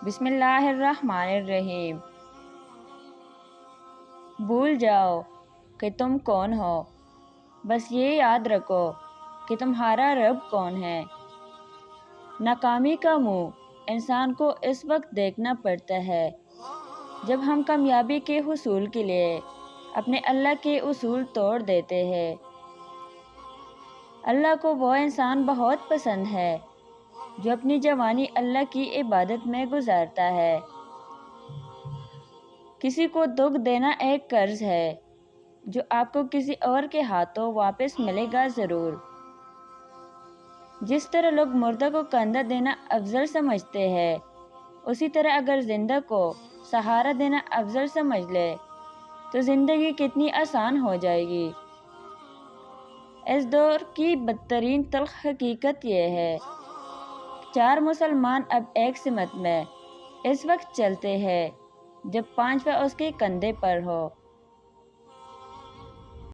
بسم اللہ الرحمن الرحیم۔ بھول جاؤ کہ تم کون ہو، بس یہ یاد رکھو کہ تمہارا رب کون ہے۔ ناکامی کا منہ انسان کو اس وقت دیکھنا پڑتا ہے جب ہم کامیابی کے حصول کے لیے اپنے اللہ کے اصول توڑ دیتے ہیں۔ اللہ کو وہ انسان بہت پسند ہے جو اپنی جوانی اللہ کی عبادت میں گزارتا ہے۔ کسی کو دکھ دینا ایک قرض ہے جو آپ کو کسی اور کے ہاتھوں واپس ملے گا ضرور۔ جس طرح لوگ مردہ کو کندھا دینا افضل سمجھتے ہیں، اسی طرح اگر زندہ کو سہارا دینا افضل سمجھ لے تو زندگی کتنی آسان ہو جائے گی۔ اس دور کی بدترین تلخ حقیقت یہ ہے، 4 مسلمان اب ایک سمت میں اس وقت چلتے ہیں جب 5واں اس کے کندھے پر ہو۔